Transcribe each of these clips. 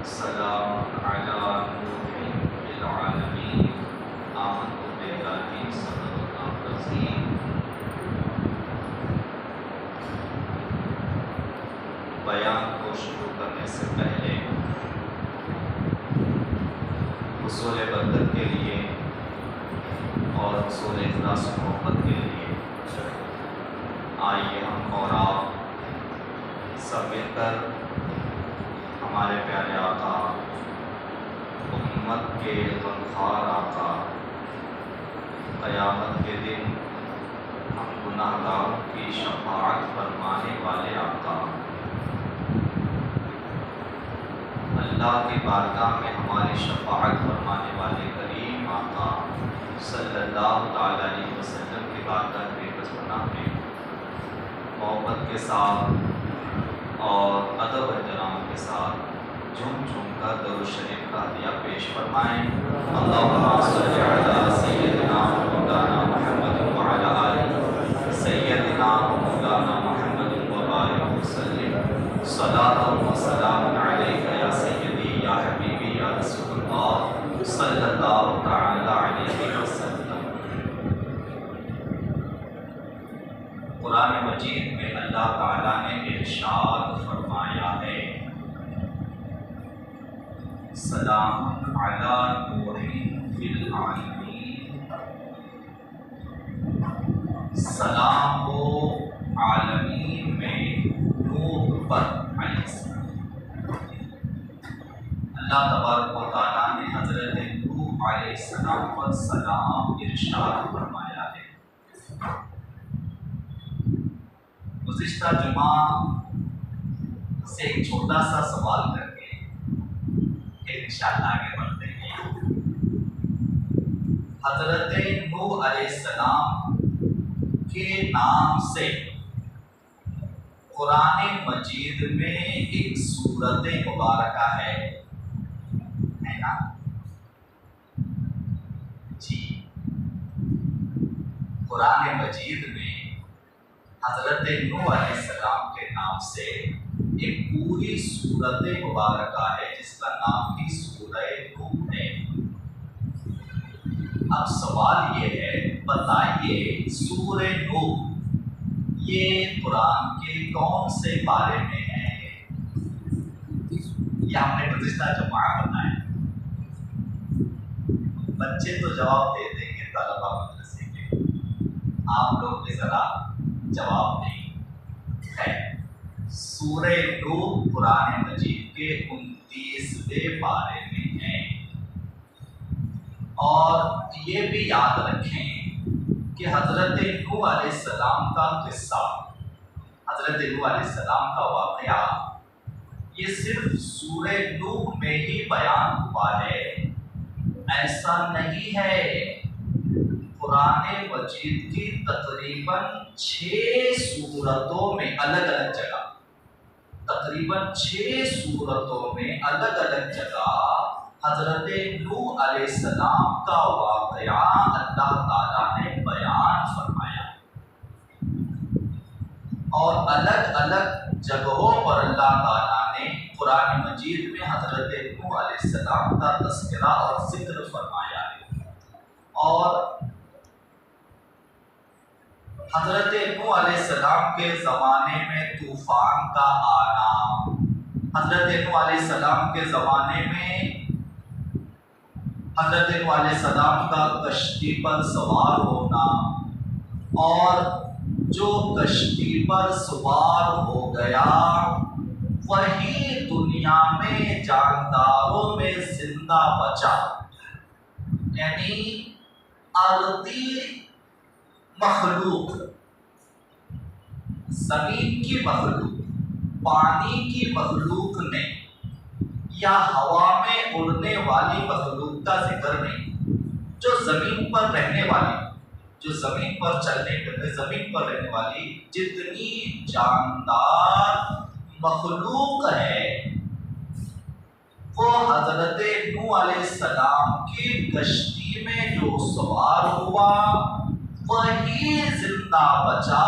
سلام علی نوح فی العالمین آمنت باللہ صدق اللہ العظیم۔ بیان کو شروع کرنے سے پہلے حصول برکت کے لیے اور حصول اخلاص و محبت کے لیے آئیے ہم اور آپ سب مل کر ہمارے پیارے آقا، امت کے غمخوار آقا، قیامت کے دن ہم گناہ گاروں کی شفاعت فرمانے والے آقا، اللہ کی بارگاہ میں ہماری شفاعت فرمانے والے کریم آقا صلی اللہ تعالی علیہ وسلم کی بارگاہ میں بسپنا میں محبت کے ساتھ اور ادب و احترام کے ساتھ جھوم کر درود شریف کا ہدیہ پیش فرمائیں۔ اللہم صلی علی سیدنا مولانا محمد وعلی آلہ سیدنا مولانا محمد وبارک وسلم صلاۃ و سلام علیک یا سیدی یا حبیبی یا رسول اللہ صلی اللہ تعالی علیہ وسلم۔ قرآن مجید میں اللہ تعالیٰ نے ارشاد فرمایا ہے، سلام علی نوح فی العالمین، سلام ہو عالمین میں نوح پر علیہ السلام۔ اللہ تبارک و تعالیٰ نے حضرت نوح علیہ السلام پر سلام ارشاد فرمایا ہے۔ گزشتہ جمعہ سے ایک چھوٹا سا سوال کر کے پھر انشاءاللہ آگے بڑھتے ہیں۔ حضرت نوح علیہ السلام کے نام سے قرآن مجید میں ایک سورت مبارکہ ہے نا جی؟ قرآن مجید میں حضرت نوح علیہ السلام کے نام سے ایک پوری سورت مبارکہ ہے جس کا نام بھی سورہ نوح ہے۔ اب سوال یہ ہے، بتائیے سورہ نوح یہ قرآن کے کون سے بارے میں ہے؟ یہ ہم نے گزشتہ جمعہ بتایا۔ بچے تو جواب دے دیں گے طلبہ مدرسے کے، آپ لوگ بھی ذرا جواب نہیں ہے۔ سورہ نوح قرآن مجید کے 29ویں پارے میں ہے، اور یہ بھی یاد رکھیں کہ حضرت نوح علیہ السلام کا قصہ، حضرت نوح علیہ السلام کا واقعہ یہ صرف سورہ نوح میں ہی بیان ہوا ہے ایسا نہیں ہے۔ قرآن مجید کی تقریباً 6 سورتوں میں الگ الگ جگہ، تقریباً 6 سورتوں میں الگ الگ جگہ حضرت نوح علیہ السلام کا واقعہ اللہ تعالیٰ نے بیان فرمایا، اور الگ الگ جگہوں پر اللہ تعالیٰ نے قرآن مجید میں حضرت نوح علیہ السلام کا تذکرہ اور ذکر فرمایا ہے۔ اور حضرت نوح علیہ السلام کے زمانے میں طوفان کا آنا، حضرت نوح علیہ السلام کے زمانے میں حضرت نوح علیہ السلام کا کشتی پر سوار ہونا، اور جو کشتی پر سوار ہو گیا وہی دنیا میں جانداروں میں زندہ بچا، یعنی ارضی مخلوق، زمین کی مخلوق، پانی کی مخلوق نے یا ہوا میں اڑنے والی مخلوق کا ذکر نہیں، جو زمین پر رہنے والی، جو زمین پر چلنے پھرنے، زمین پر رہنے والی جتنی جاندار مخلوق ہے وہ حضرت نوح علیہ السلام کی کشتی میں جو سوار ہوا وہی زندہ بچا،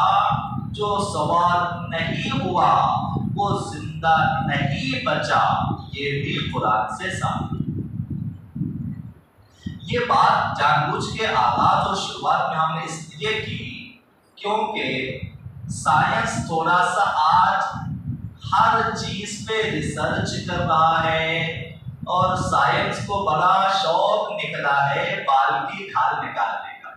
جو سوار نہیں ہوا وہ زندہ نہیں بچا۔ یہ بھی قرآن سے ثابت ہے۔ یہ بات جان بوجھ کے آغاز اور شروعات میں ہم نے اس لیے کی کیونکہ سائنس تھوڑا سا آج ہر چیز پہ ریسرچ کر رہا ہے، اور سائنس کو بڑا شوق نکلا ہے بال کی کھال نکالنے کا۔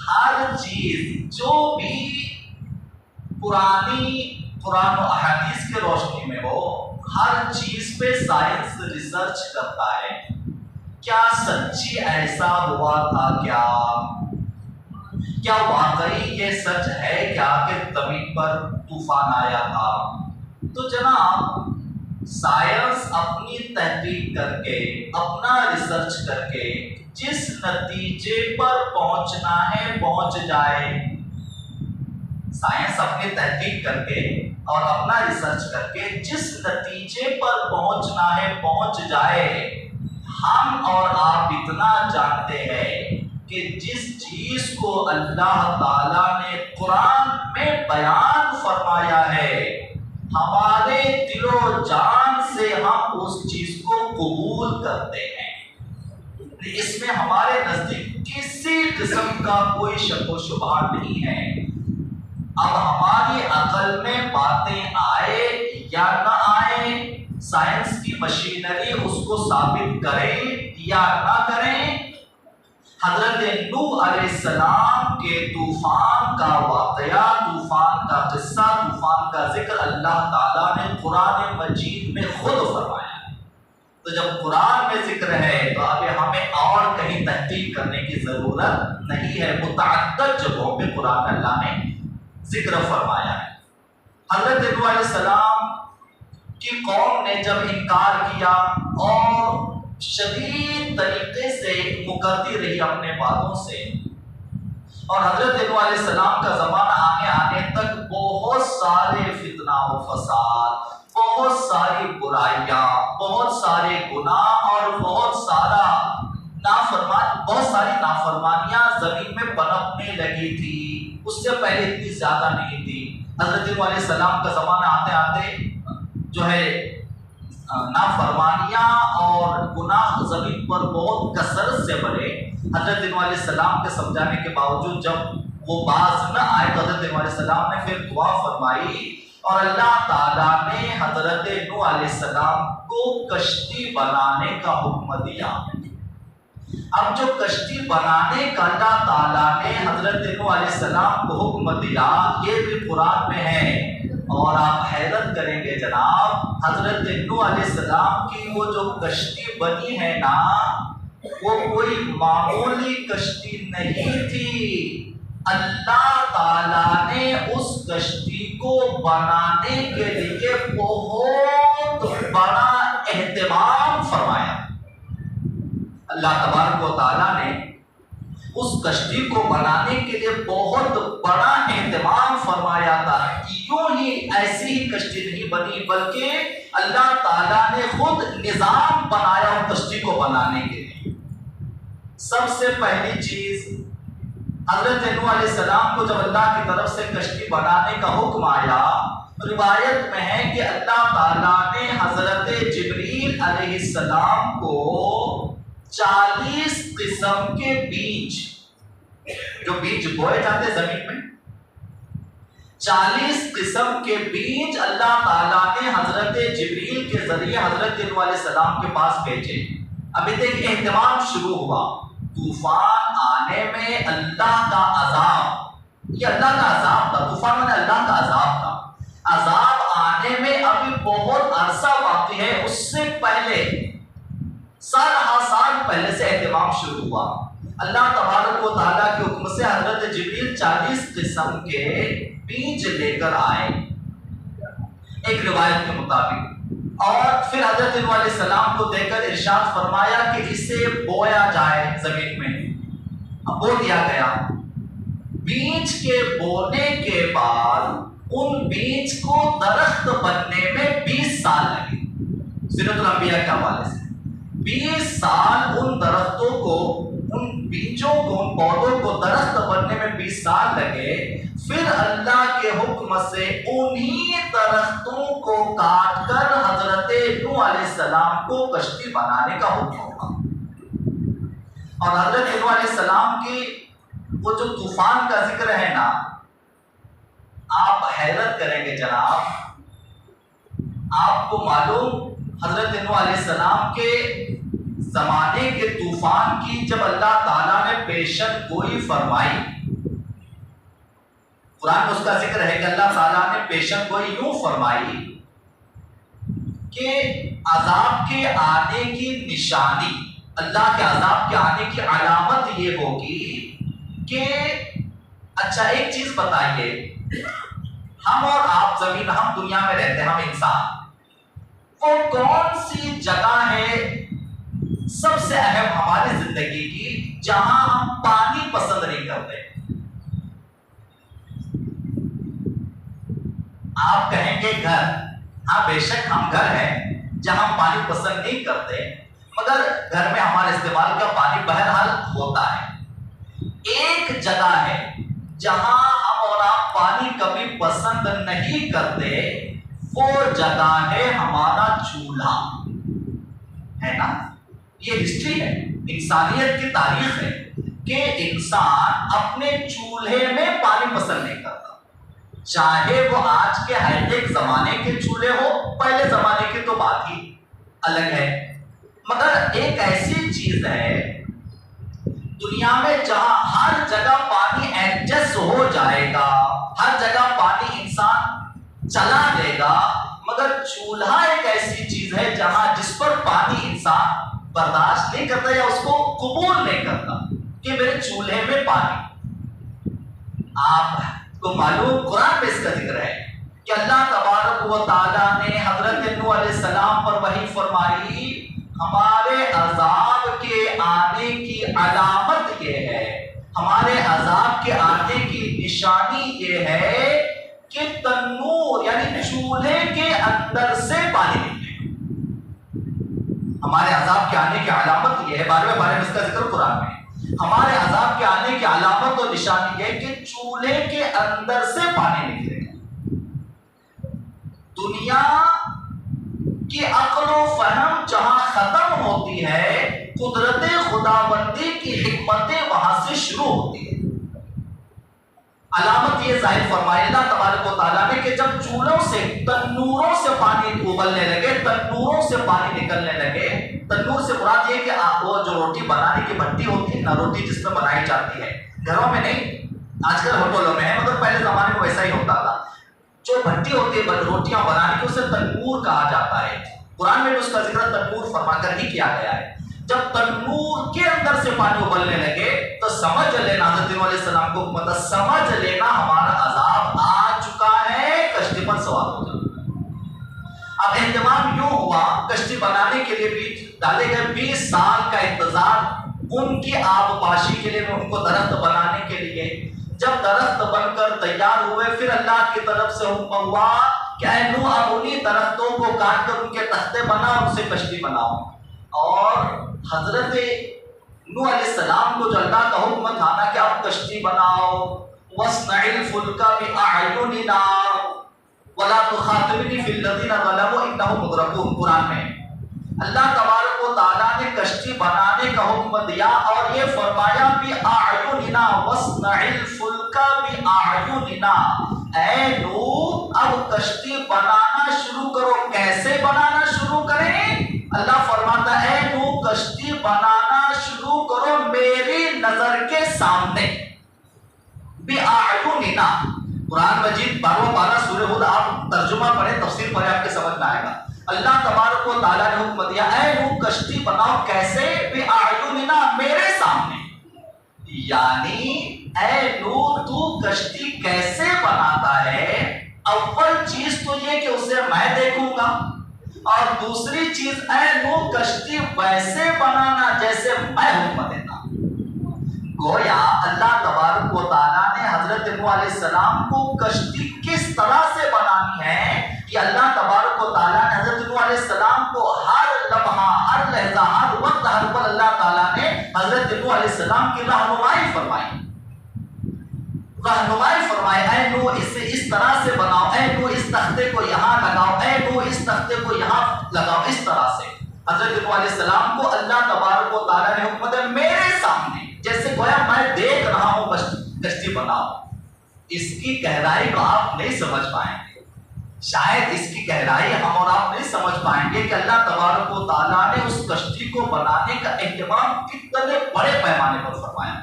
ہر چیز جو بھی قرآن و احادیث کے روشنی میں ہو، ہر چیز پہ سائنس ریسرچ کرتا ہے۔ کیا سچی ایسا ہوا تھا؟ کیا واقعی یہ سچ ہے کیا کہ زمین پر طوفان آیا تھا؟ تو جناب سائنس اپنی تحقیق کر کے، اپنا ریسرچ کر کے جس نتیجے پر پہنچنا ہے پہنچ جائے۔ سائنس اپنی تحقیق کر کے اور اپنا ریسرچ کر کے جس نتیجے پر پہنچنا ہے پہنچ جائے۔ ہم اور آپ اتنا جانتے ہیں کہ جس چیز کو اللہ تعالیٰ نے قرآن میں بیان فرمایا ہے، ہمارے دل و جان سے ہم اس چیز کو قبول کرتے ہیں۔ اس میں ہمارے نزدیک کسی قسم کا کوئی شک و شبہ نہیں ہے۔ اب ہماری عقل میں باتیں آئے یا نہ آئے، سائنس کی مشینری اس کو ثابت کرے یا نہ کریں، حضرت نوح علیہ السلام کے طوفان کا واقعہ، طوفان کا قصہ، طوفان کا ذکر اللہ تعالیٰ نے قرآن مجید میں خود فرمایا ہے۔ تو جب قرآن میں ذکر ہے تو اب ہمیں اور کہیں تحقیق کرنے کی ضرورت نہیں ہے۔ متعدد جگہوں پہ قرآن میں اللہ نے ذکر فرمایا ہے۔ حضرت نوح علیہ السلام کی قوم نے جب انکار کیا اور شدید طریقے سے مکرتی رہی اپنے باتوں سے، اور حضرت نوح علیہ السلام کا زمانہ آنے تک بہت سارے فتنہ و فساد، بہت ساری برائیاں، بہت سارے گناہ اور بہت ساری نافرمانیاں زمین میں پنپنے لگی تھی۔ اس سے پہلے اتنی زیادہ نہیں تھی۔ حضرت نوح علیہ السلام کا زمانہ آتے آتے جو ہے نافرمانیاں اور گناہ زمین پر بہت کثرت سے بڑھے۔ حضرت نوح علیہ السلام کے سمجھانے کے باوجود جب وہ باز نہ آئے تو حضرت نوح علیہ السلام نے پھر دعا فرمائی، اور اللہ تعالیٰ نے حضرت نوح علیہ السلام کو کشتی بنانے کا حکم دیا۔ اب جو کشتی بنانے کا اللہ تعالیٰ نے حضرت نوح علیہ السلام کو حکم دیا، یہ بھی قرآن میں ہے، اور آپ حیرت کریں گے جناب، حضرت نوح علیہ السلام کی وہ جو کشتی بنی ہے نا، وہ کوئی معمولی کشتی نہیں تھی۔ اللہ تعالیٰ نے اس کشتی کو بنانے کے لیے بہت بڑا اہتمام فرمایا۔ اللہ تبارک و تعالیٰ نے اس کشتی کو بنانے کے لیے بہت بڑا اہتمام فرمایا تھا۔ یوں ہی ایسی ہی کشتی نہیں بنی، بلکہ اللہ تعالیٰ نے خود نظام بنایا اس کشتی کو بنانے کے لیے۔ سب سے پہلی چیز، حضرت نوح علیہ السلام کو جب اللہ کی طرف سے کشتی بنانے کا حکم آیا، روایت میں ہے کہ اللہ تعالیٰ نے حضرت جبریل علیہ السلام کو 40 قسم کے بیج، جو بیج بوئے جاتے زمین میں، 40 قسم کے بیج اللہ تعالیٰ نے حضرت جبریل کے ذریعے حضرت نوح علیہ السلام کے پاس بھیجے۔ ابھی دیکھیں اہتمام شروع ہوا، طوفان آنے میں اللہ کا عذاب، یہ اللہ کا عذاب تھا، طوفان میں اللہ کا عذاب تھا۔ عذاب آنے میں ابھی بہت عرصہ باقی ہے، اس سے پہلے سال پہلے سے اہتمام شروع ہوا۔ اللہ تبارک و تعالیٰ کے حکم سے حضرت جبریل 40 قسم کے بیج لے کر آئے ایک روایت کے مطابق، اور پھر حضرت نوح علیہ السلام کو دے کر ارشاد فرمایا کہ اسے بویا جائے زمین میں۔ اب بو دیا گیا۔ بیج کے بونے کے بعد ان بیج کو درخت بننے میں 20 سال لگے۔ سیرت الانبیاء کے حوالے سے 20 سال ان درختوں کو، ان بیجوں کو ان پودوں کو درخت بننے میں 20 سال لگے، پھر اللہ کے حکم سے انہی درختوں کو کاٹ کر حضرت نوح علیہ السلام کو کشتی بنانے کا حکم ہوا۔ اور حضرت نوح علیہ السلام کی وہ جو طوفان کا ذکر ہے نا، آپ حیرت کریں گے جناب، آپ کو معلوم حضرت نوح علیہ السلام کے زمانے کے طوفان کی جب اللہ تعالیٰ نے پیشن گوئی فرمائی، قرآن میں اس کا ذکر ہے کہ اللہ تعالیٰ نے پیشن گوئی یوں فرمائی کہ عذاب کے آنے کی نشانی، اللہ کے عذاب کے آنے کی علامت یہ ہوگی کہ اچھا ایک چیز بتائیے، ہم اور آپ زمین، ہم دنیا میں رہتے ہیں، ہم انسان، وہ کون سی جگہ ہے سب سے اہم ہماری زندگی کی جہاں ہم پانی پسند نہیں کرتے؟ آپ کہیں گے گھر، ہاں بے شک ہم گھر ہیں جہاں ہم پانی پسند نہیں کرتے، مگر گھر میں ہمارے استعمال کا پانی بہرحال ہوتا ہے۔ ایک جگہ ہے جہاں ہم اور آپ پانی کبھی پسند نہیں کرتے، وہ جگہ ہے ہمارا چولہا، ہے نا؟ یہ ہسٹری ہے، انسانیت کی تاریخ ہے کہ انسان اپنے چولہے میں پانی پسند نہیں کرتا، چاہے وہ آج کے ہائی ٹیک زمانے کے چولہے ہو، پہلے زمانے کی تو بات ہی الگ ہے، مگر ایک ایسی چیز ہے دنیا میں جہاں ہر جگہ پانی ایڈجسٹ ہو جائے گا، ہر جگہ پانی انسان چلا لے گا، مگر چولہا ایک ایسی چیز ہے جہاں جس پر پانی انسان برداشت نہیں کرتا یا اس کو قبول نہیں کرتا کہ میرے چولہے میں پانی۔ آپ کو معلوم قرآن میں اس کا ذکر ہے کہ اللہ تبارک و تعالیٰ نے حضرت نوح علیہ السلام پر وحی فرمائی، ہمارے عذاب کے آنے کی علامت یہ ہے، ہمارے عذاب کے آنے کی نشانی یہ ہے کہ تنور یعنی چولہے کے اندر سے پانی نکلے۔ ہمارے عذاب کے آنے کی علامت یہ ہے، بارے میں اس کا ذکر قرآن میں، ہمارے عذاب کے آنے کی علامت اور نشانی یہ ہے کہ چولہے کے اندر سے پانی نکلے گا۔ دنیا کی عقل و فہم جہاں ختم ہوتی ہے، قدرت خداوندی کی حکمتیں وہاں سے شروع ہوتی ہے۔ علامت یہ ظاہر فرمائی اللہ تبارک و تعالیٰ نے کہ جب چولہوں سے، تنوروں سے پانی ابلنے لگے، تنوروں سے پانی نکلنے لگے، تنور سے مراد یہ کہ وہ جو روٹی بنانے کی بھٹی ہوتی ہے نا، روٹی جس میں بنائی جاتی ہے، گھروں میں نہیں، آج کل ہوٹلوں میں ہے، مگر پہلے زمانے میں ویسا ہی ہوتا تھا، جو بھٹی ہوتی ہے روٹیاں بنانے کی، اسے تنور کہا جاتا ہے۔ قرآن میں بھی اس کا ذکر تنور فرما کر ہی کیا گیا ہے۔ جب تنور کے اندر سے پانی ابلنے لگے تو سمجھ لینا، حضرت نوح علیہ السلام کو مطلب سمجھ لینا ہمارا عذاب آ چکا ہے، کشتی پر سوار ہو جانا۔ اب اہتمام یوں ہوا، کشتی بنانے کے لیے بھی ڈالے گئے 20 سال کا انتظار، ان کی آب پاشی کے لیے، ان کو درخت بنانے کے لیے۔ جب درخت بن کر تیار ہوئے، پھر اللہ کی طرف سے حکم ہوا کہ اے نوح اب انہی درختوں کو کاٹ کر ان کے تختے بنا، ان سے کشتی بناؤ۔ اور حضرت نوح علیہ السلام کو جو اللہ کا حکم تھا نا کہ آپ کشتی بناؤ، وَاصْنَعِ الْفُلْكَ بِأَعْيُنِنَا وَلَا تُخَاطِبْنِي فِي الَّذِينَ ظَلَمُوا إِنَّهُمْ مُغْرَقُونَ، قرآن میں اللہ تبارک و تعالیٰ نے کشتی بنانے کا حکم دیا اور یہ فرمایا بِأَعْيُنِنَا وَاصْنَعِ الْفُلْكَ بِأَعْيُنِنَا، اے نوح اب کشتی بنانا شروع کرو۔ کیسے بنانا شروع کریں؟ اللہ فرماتا ہے اے نوح کشتی بنانا شروع کرو میری نظر کے سامنے، بِأَعْيُنِنَا۔ قرآن مجید 12واں پارہ سورہ ہود، آپ ترجمہ پڑھیں، تفسیر پڑھیں، آپ کے سمجھ میں آئے گا۔ اللہ تبارک و تعالیٰ نے حکم دیا اے نوح کشتی بناؤ، کیسے؟ بِأَعْيُنِنَا، میرے سامنے، یعنی اے نوح تو کشتی کیسے بناتا ہے؟ اول چیز تو یہ کہ اسے میں دیکھوں گا، اور دوسری چیز اے نوح کشتی ویسے بنانا جیسے میں حکم دیتا ہوں۔ گویا اللہ تبارک و تعالیٰ نے حضرت نوح علیہ السلام کو کشتی کس طرح سے بنانی ہے، کہ اللہ تبارک و تعالیٰ نے حضرت نوح علیہ السلام کو ہر لمحہ، ہر لحظہ، ہر وقت، ہر پل اللہ تعالیٰ نے حضرت نوح علیہ السلام کی رہنمائی فرمائے اے نوح اسے اس طرح سے بناؤ، اے نوح اس تختے کو یہاں لگاؤ، اے نوح اس تختے کو یہاں لگاؤ، اس طرح سے حضرت نوح علیہ السلام کو اللہ تبارک و تعالیٰ نے حکم دیا میرے سامنے، جیسے گویا میں دیکھ رہا ہوں کشتی بناؤ۔ اس کی گہرائی کو آپ نہیں سمجھ پائیں گے، شاید اس کی گہرائی ہم اور آپ نہیں سمجھ پائیں گے کہ اللہ تبارک و تعالیٰ نے اس کشتی کو بنانے کا اہتمام کتنے بڑے پیمانے پر فرمایا۔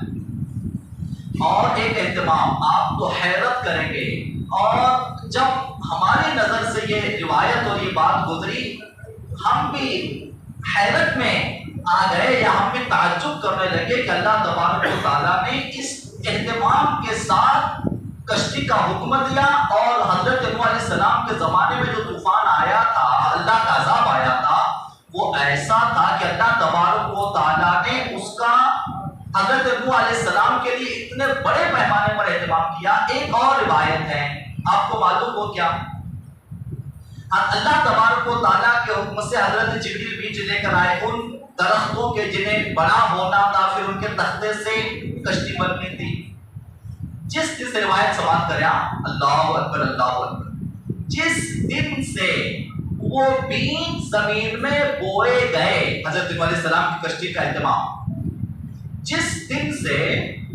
اور ایک اہتمام آپ تو حیرت کریں گے، اور جب ہماری نظر سے یہ روایت اور یہ بات گزری ہم بھی حیرت میں آ گئے، یا ہم بھی تعجب کرنے لگے کہ اللہ تبارک و تعالیٰ نے اس اہتمام کے ساتھ کشتی کا حکم دیا، اور حضرت نوح علیہ السلام کے زمانے میں جو طوفان آیا تھا، اللہ کا عذاب آیا تھا، وہ ایسا تھا کہ اللہ تبارک و تعالیٰ نے اس کا حضرت نوح علیہ السلام کے لیے اتنے بڑے پیمانے پر اہتمام کیا۔ ایک اور روایت ہے، آپ کو معلوم ہو کیا؟ اللہ تبارک و تعالیٰ کے حکم سے حضرت جبریل بیج لے کر آئے ان درختوں کے جنہیں بڑا ہونا تھا، پھر ان کے تختے سے کشتی بننی تھی۔ جس دن سے روایت سماعت کریا، اللہ اکبر اللہ اکبر، جس دن سے وہ بیج زمین میں بوئے گئے، حضرت نوح علیہ السلام کی کشتی کا اہتمام، جس دن سے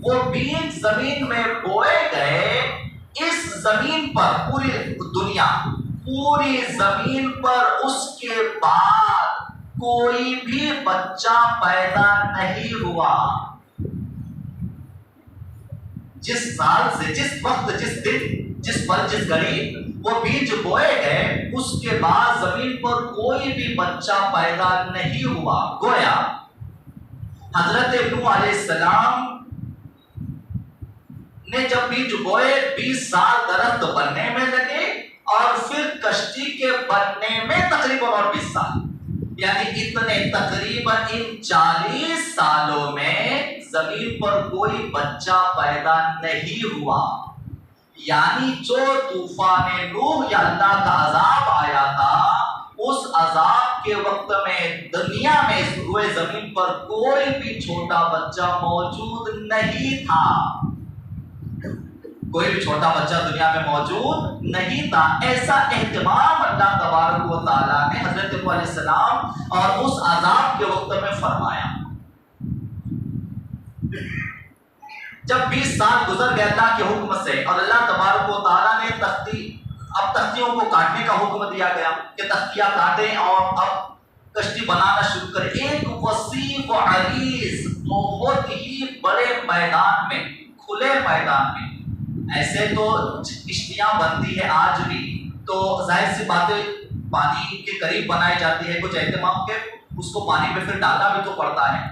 وہ بیج زمین میں بوئے گئے، اس زمین پر پوری زمین پر اس کے بعد کوئی بھی بچہ پیدا نہیں ہوا۔ جس سال سے، جس وقت، جس دن، جس پل، جس گھڑی وہ بیج بوئے گئے، اس کے بعد زمین پر کوئی بھی بچہ پیدا نہیں ہوا۔ گویا حضرت نوح علیہ السلام نے جب بیج بوئے 20 سال درخت بننے میں لگے، اور پھر کشتی کے بننے میں تقریباً اور 20 سال، یعنی اتنے تقریباً ان 40 سالوں میں زمین پر کوئی بچہ پیدا نہیں ہوا۔ یعنی جو طوفان نوح یا اللہ کا عذاب آیا تھا، اس عذاب کے وقت میں دنیا میں اس روئے زمین پر کوئی بھی چھوٹا بچہ موجود نہیں تھا، کوئی بھی چھوٹا بچہ دنیا میں موجود نہیں تھا۔ ایسا اہتمام اللہ تبارک و تعالیٰ نے حضرت نوح علیہ السلام اور اس عذاب کے وقت میں فرمایا۔ جب 20 سال گزر گئے اللہ کے حکم سے، اور اللہ تبارک و تعالیٰ نے تختیوں کو کاٹنے کا حکم دیا گیا کہ تختیاں کاٹیں اور اب کشتی بنانا شروع کریں۔ ایک وسیع و عریض بہت ہی بڑے میدان میں، کھلے میدان میں، ایسے تو کشتیاں بنتی ہے آج بھی، تو ظاہر سی بات ہے پانی کے قریب بنائی جاتی ہے، کچھ اہتمام کے اس کو پانی میں پھر ڈالنا بھی تو پڑتا ہے،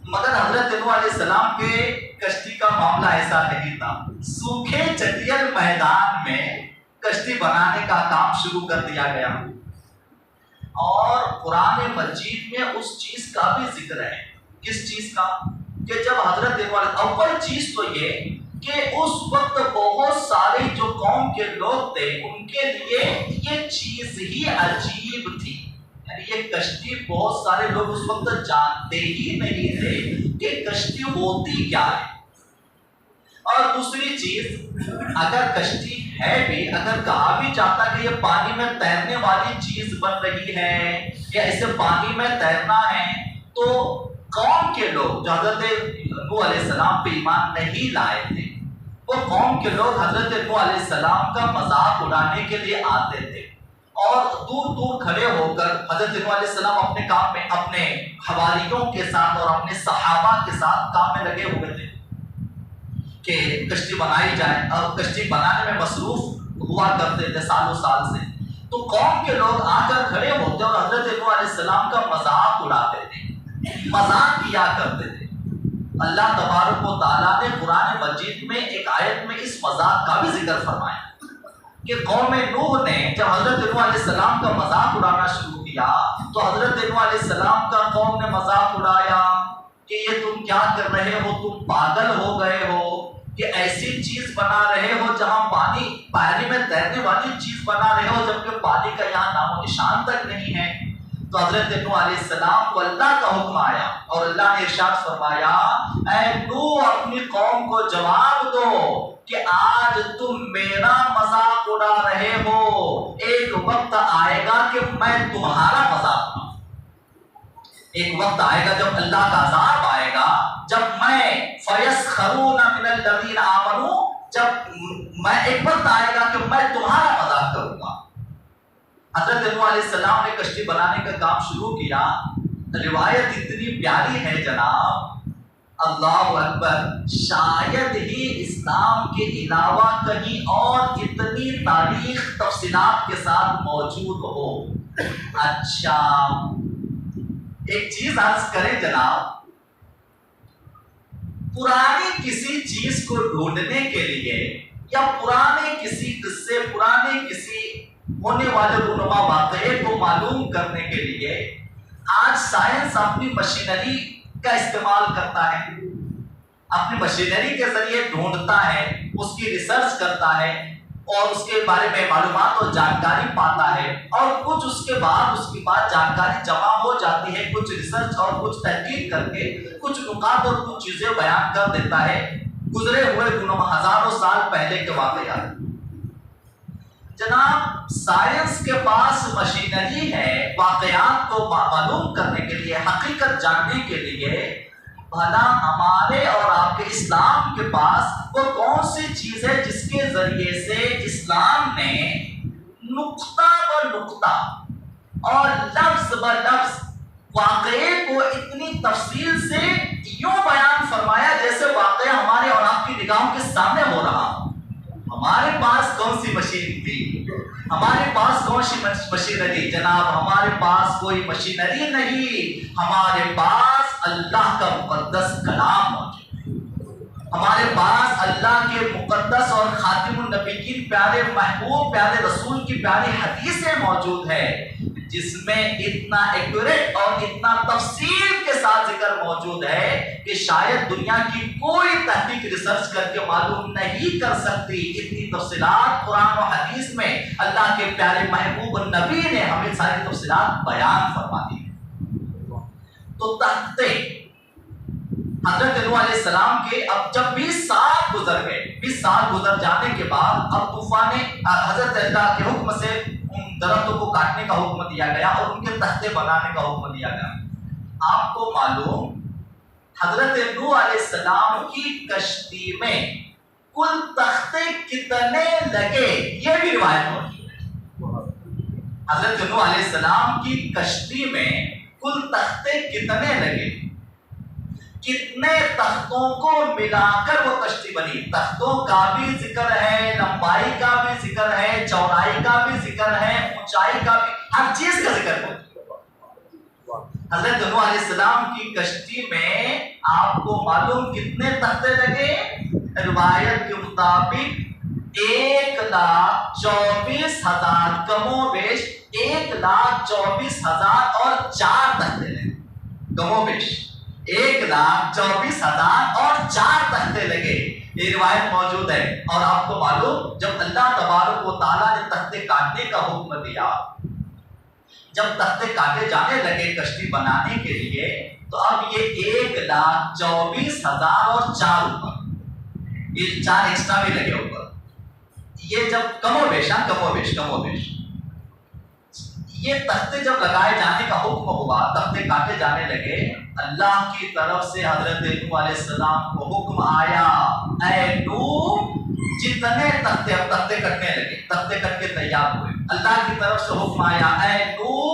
مگر حضرت نوح علیہ السلام کے کشتی کا معاملہ ایسا نہیں تھا۔ سوکھے چٹیل میدان میں کشتی بنانے کا کام شروع کر دیا گیا، اور قرآن مجید میں اس چیز کا بھی ذکر ہے۔ کس چیز کا؟ کہ جب حضرت نوح، اول چیز تو یہ کہ اس وقت بہت سارے جو قوم کے لوگ تھے ان کے لیے یہ چیز ہی عجیب تھی، یعنی یہ کشتی بہت سارے لوگ اس وقت جانتے ہی نہیں تھے کہ کشتی ہوتی کیا ہے۔ اور دوسری چیز، اگر کشتی ہے بھی، اگر کہا بھی جاتا کہ یہ پانی میں تیرنے والی چیز بن رہی ہے یا اسے پانی میں تیرنا ہے، تو قوم کے لوگ جو حضرت نوح علیہ السلام پہ ایمان نہیں لائے تھے، وہ قوم کے لوگ حضرت نوح علیہ السلام کا مذاق اڑانے کے لیے آتے تھے، اور دور دور کھڑے ہو کر حضرت نوح علیہ السلام اپنے کام میں، اپنے حواریوں کے ساتھ اور اپنے صحابہ کے ساتھ کام میں لگے ہوئے تھے کہ کشتی بنائی جائے، اور کشتی بنانے میں مصروف ہوا کرتے تھے سالوں سال سے۔ تو قوم کے لوگ آ کر کھڑے ہوتے اور حضرت نوح علیہ السلام کا مذاق اڑاتے تھے، مذاق کیا کرتے تھے۔ اللہ تبارک و تعالیٰ نے قرآن مجید میں ایک آیت میں اس مذاق کا بھی ذکر فرمایا کہ قوم نوح نے جب حضرت نوح علیہ السلام کا مذاق اڑانا شروع کیا، تو حضرت نوح علیہ السلام کا قوم نے مذاق اڑایا کہ یہ تم کیا کر رہے ہو، تم پاگل ہو گئے ہو کہ ایسی چیز بنا رہے ہو جہاں پانی میں تیرنے والی چیز بنا رہے ہو، جبکہ پانی کا یہاں نام و نشان تک نہیں ہے۔ تو حضرت نوح علیہ السلام کو اللہ کا حکم آیا اور اللہ نے ارشاد فرمایا اے نوح اپنی قوم کو جواب دو کہ آج تم میرا مذاق اڑا رہے ہو، ایک وقت آئے گا کہ میں تمہارا مذاق اڑاؤں۔ ایک وقت آئے گا جب اللہ کا عذاب آئے گا، جب میں فَيَسْخَرُونَ مِنَ الَّذِينَ آمَنُوا، جب میں ایک وقت آئے گا کہ میں تمہارا مذاق کروں گا۔ حضرت نوح علیہ السلام نے کشتی بنانے کا کام شروع کیا۔ روایت اتنی پیاری ہے جناب، اللہ اکبر، شاید ہی اسلام کے علاوہ کہیں اور اتنی تاریخ تفصیلات کے ساتھ موجود ہو۔ اچھا ایک چیز عرض کریں جناب، پرانی کسی چیز کو ڈھونڈنے کے لیے یا پرانے کسی قصے، پرانے کسی ہونے والے رونما واقعے کو معلوم کرنے کے لیے آج سائنس اپنی مشینری کا استعمال کرتا ہے، اپنی مشینری کے ذریعے ڈھونڈتا ہے، اس کی ریسرچ کرتا ہے اور اس کے بارے میں معلومات اور جانکاری پاتا ہے، اور کچھ اس کے بعد جانکاری جمع ہو جاتی ہے، کچھ ریسرچ اور کچھ تحقیق کر کے کچھ نکات اور کچھ چیزیں بیان کر دیتا ہے گزرے ہوئے ہزاروں سال پہلے کے واقعات۔ جناب سائنس کے پاس مشینری ہے واقعات کو معلوم کرنے کے لیے، حقیقت جاننے کے لیے، بھلا ہمارے اور آپ کے اسلام کے پاس وہ کون سی چیز ہے جس کے ذریعے سے اسلام نے نقطہ ب نقطہ اور لفظ ب لفظ واقعے کو اتنی تفصیل سے یوں بیان فرمایا جیسے واقعہ ہمارے اور آپ کی نگاہوں کے سامنے ہو رہا ہو۔ ہمارے پاس کون سی مشین تھی؟ ہمارے پاس کون سی مشینری؟ جناب ہمارے پاس کوئی مشینری نہیں، ہمارے پاس اللہ کا مقدس کلام موجود ہے، ہمارے پاس اللہ کے مقدس اور خاتم النبیین پیارے محبوب پیارے رسول کی پیاری حدیثیں موجود ہے، جس میں اتنا ایکوریٹ اور اتنا تفصیل کے ساتھ ذکر موجود ہے کہ شاید دنیا کی کوئی تحقیق ریسرچ کر کے معلوم نہیں کر سکتی۔ اتنی تفصیلات قرآن و حدیث میں اللہ کے پیارے محبوب نبی نے ہمیں ساری تفصیلات بیان فرما دی۔ تو تحتے حضرت نوح علیہ السلام کے اب جب 20 سال گزر گئے، 20 سال گزر جانے کے بعد اب طوفان حضرت اللہ کے حکم سے ان درختوں کو کاٹنے کا حکم دیا گیا اور ان کے تختے بنانے کا حکم دیا گیا۔ آپ کو معلوم حضرت نوح علیہ السلام کی کشتی میں کل تختے کتنے لگے یہ بھی روایت موجود ہے۔ حضرت نوح علیہ السلام کی کشتی میں کل تختے کتنے لگے، کتنے تختوں کو ملا کر وہ کشتی بنی۔ تختوں کا بھی ذکر ہے، لمبائی کا بھی ذکر ہے، چوڑائی کا بھی ذکر ہے، اونچائی کا بھی، ہر چیز کا ذکر ہے۔ حضرت نوح علیہ السلام کی کشتی میں آپ کو معلوم کتنے تختے لگے؟ روایت کے مطابق 1,24,000 کم و بیش 1,24,000 اور 4 تختے لگے، کم و بیش 1,24,000 اور 4 تختے لگے، یہ روایت موجود ہے۔ اور آپ کو معلوم جب اللہ تبارک و تعالیٰ نے تختے کاٹنے کا حکم دیا، جب تختے کاٹے جانے لگے کشتی بنانے کے لیے، تو اب یہ 1,24,000 اور 4 اوپر، یہ 4 ایکسٹرا بھی لگے اوپر، یہ جب کم و بیش یہ تختے جب لگائے جانے کا حکم ہوا، تختے کاٹے جانے لگے، اللہ کی طرف سے حضرت نوح علیہ السلام کو حکم آیا اے نوح جتنے تختے، اب تختے کٹنے لگے، تختے کٹ کے تیار ہوئے، اللہ کی طرف سے حکم آیا اے نوح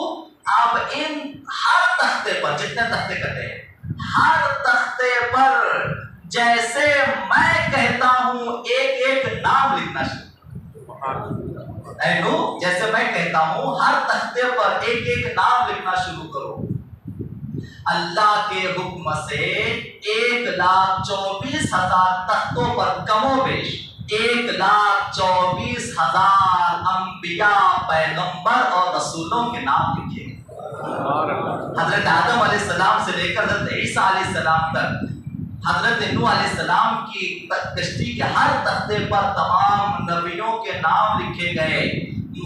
اب ان ہر تختے پر، جتنے تختے کٹے ہر تختے پر جیسے میں کہتا ہوں ایک ایک نام لکھنا شروع کرو۔ اے نوح جیسے میں کہتا ہوں ہر تختے پر ایک ایک نام لکھنا شروع کرو۔ اللہ کے حکم سے 1,24,000 تختوں پر کم و بیش 1,24,000 انبیاء، پیغمبر اور رسولوں کے نام لکھے گئے۔ حضرت آدم علیہ السلام سے لے کر حضرت عیسیٰ علیہ السلام تک حضرت نوح علیہ السلام کی کشتی کے ہر تختے پر تمام نبیوں کے نام لکھے گئے،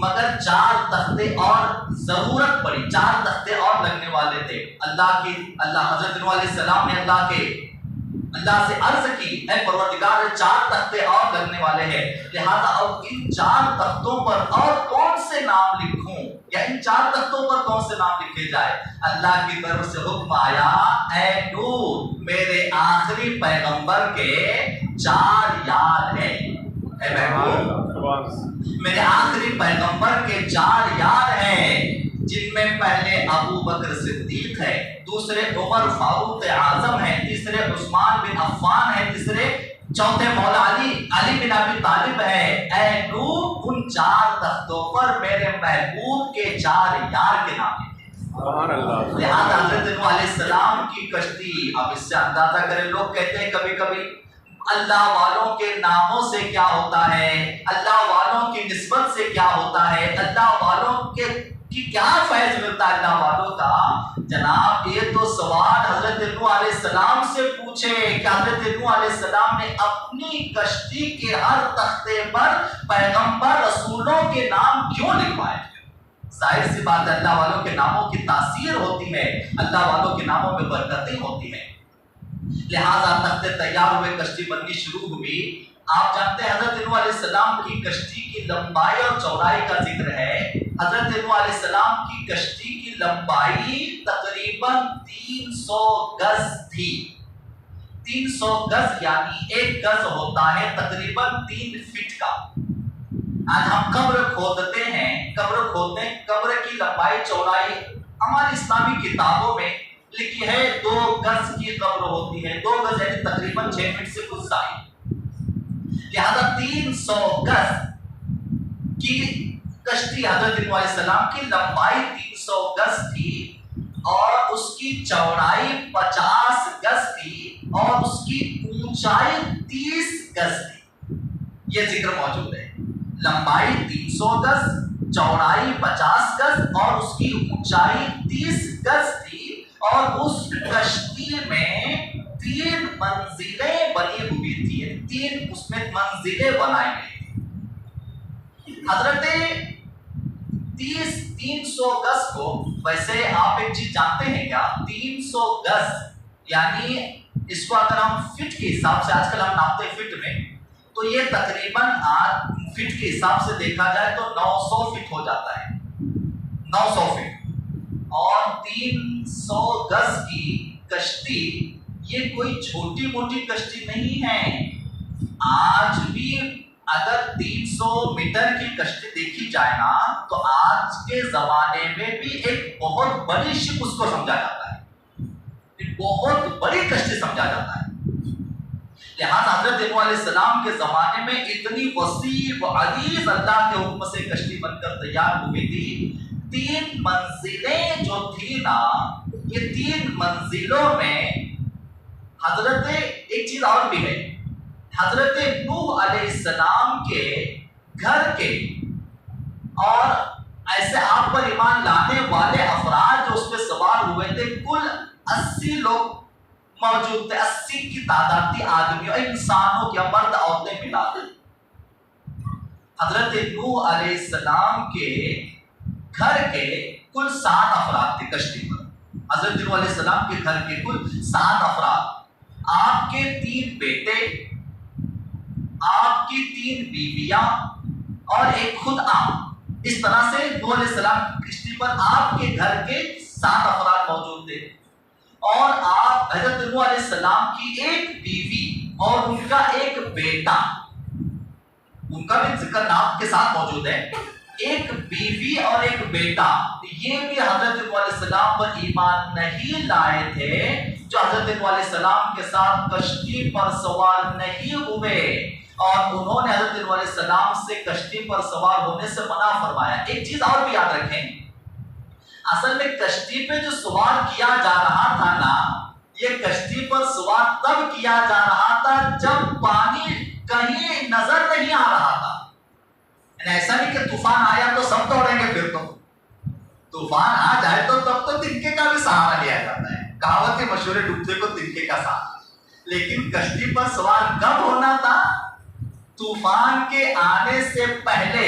مگر 4 تختے اور ضرورت پڑی، 4 تختے اور لگنے والے تھے۔ حضرت نوح علیہ السلام نے اللہ سے عرض کی، اے پروردگار 4 تختے اور لگنے والے ہیں، لہذا اب ان 4 تختوں پر اور کون سے نام لکھوں، یا ان 4 تختوں پر کون سے نام لکھے جائے؟ اللہ کی طرف سے حکم آیا، اے نوح میرے آخری پیغمبر کے 4 یار ہیں، اے محبوب میرے آخری پیغمبر کے 4 یار ہیں، جن میں پہلے ابو بکر صدیق ہے، دوسرے عمر فاروق اعظم ہے، تیسرے عثمان بن عفان ہے، چوتھے مولا علی بن ابی طالب ہے۔ اے نوح ان 4 تختوں پر میرے محبوب کے 4 یار کے نام ہیں۔ لہذا حضرت نوح علیہ السلام کی کشتی، اب اس سے اندازہ کریں، لوگ کہتے ہیں کبھی کبھی اللہ والوں کے ناموں سے کیا ہوتا ہے، اللہ والوں کی نسبت سے کیا ہوتا ہے، اللہ والوں کی کیا فیض ملتا ہے اللہ والوں کا۔ جناب یہ تو سوال حضرت نوح علیہ السلام سے پوچھے کہ حضرت نوح علیہ السلام نے اپنی کشتی کے ہر تختے پر پیغمبر رسولوں کے نام کیوں لکھوائے؟ ظاہر سی بات ہے اللہ والوں کے ناموں کی تاثیر ہوتی ہے، اللہ والوں کے ناموں میں برکتیں ہوتی ہیں۔ لہذا تختے تیار ہوئے، کشتی بننی شروع ہوئی۔ آپ جانتے ہیں حضرت نوح علیہ السلام کی کشتی کی لمبائی اور چوڑائی کا ذکر ہے۔ حضرت نوح علیہ السلام کی کشتی کی لمبائی تقریباً 300 گز تھی۔ 300 گز یعنی 1 گز ہوتا ہے تقریباً 3 فٹ کا۔ آج ہم قبر کھودتے ہیں، قبر کی لمبائی چوڑائی ہماری اسلامی کتابوں میں لکھی ہے 2 گز کی قبر ہوتی ہے، 2 گز یعنی تقریباً 6 فٹ سے کچھ زائد۔ لہذا 300 گز کی کشتی حضرت نوح علیہ السلام کی لمبائی 300 گز تھی اور اس کی چوڑائی 50 گز تھی اور اس کی اونچائی 30 گز تھی۔ یہ ذکر موجود ہے، لمبائی 300 گز، چوڑائی 50 گز اور اس کی اونچائی 30 گز تھی، اور اس کشتی میں 3 منزلیں بنی ہوئی تھی، 3 اس میں منزلیں بنائی گئی۔ حضرت 300 گز کو، ویسے آپ ایک چیز جانتے ہیں کیا، 300 گز یعنی اس کو اگر ہم فٹ کے حساب سے، آج کل ہم ناپتے ہیں فٹ میں، تو یہ تقریباً فٹ کے حساب سے دیکھا جائے تو 900 فٹ ہو جاتا ہے، 900 فٹ۔ اور 300 گز کی کشتی یہ کوئی چھوٹی موٹی کشتی نہیں ہے۔ آج بھی اگر 300 میٹر کی کشتی دیکھی جائے نا تو آج کے زمانے میں بھی ایک بہت بڑی شپ اس کو سمجھا جاتا ہے، ایک بہت بڑی کشتی سمجھا جاتا ہے۔ لہذا حضرت نوح علیہ السلام کے زمانے میں اتنی وسیع و عریض اللہ کے حکم سے کشتی بن کر تیار ہوئی تھی۔ 3 منزلیں جو تھی نا، یہ 3 منزلوں میں حضرت ایک چیز اور بھی ہے، حضرت نوح علیہ السلام کے گھر کے اور ایسے آپ پر ایمان لانے والے افراد جو اس پہ سوار ہوئے تھے، کل 80 لوگ موجود تھے، 80 کی تعداد تھی، آدمیوں انسانوں کی، مرد عورتیں ملا کر۔ حضرت نوح علیہ السلام کے گھر کے کل 7 افراد تھے کشتی پر۔ حضرت نوح علیہ السلام کے گھر کے کل 7 افراد، آپ کے 3 بیٹے، آپ کی 3 بیویاں اور ایک خود آپ، اس طرح سے نوح علیہ السلام کی کشتی پر آپ کے گھر کے 7 افراد موجود تھے، اور آپ حضرت نوح علیہ السلام کی ایک بیوی اور ان کا ایک بیٹا، ان کا بھی ذکر نام کے ساتھ موجود ہے، ایک بیوی اور ایک بیٹا، یہ بھی حضرت نوح علیہ السلام پر ایمان نہیں لائے تھے، جو حضرت نوح علیہ السلام کے ساتھ کشتی پر سوار نہیں ہوئے، اور انہوں نے حضرت نوح علیہ السلام سے کشتی پر سوار ہونے سے منع فرمایا۔ ایک چیز اور بھی یاد رکھیں، اصل میں کشتی پہ جو سوار کیا جا رہا تھا نا، یہ کشتی پر سوار تب کیا جا رہا تھا جب پانی کہیں نظر نہیں آ رہا تھا۔ ایسا نہیں کہ طوفان آیا تو سب دوڑیں گے، پھر تو طوفان آ جائے تو تب تو تنکے کا بھی سہارا لیا جاتا ہے، کہاوت ہے مشہور ڈوبتے کو تنکے کا سہارا۔ لیکن کشتی پر سوار کب ہونا تھا؟ طوفان کے آنے سے پہلے،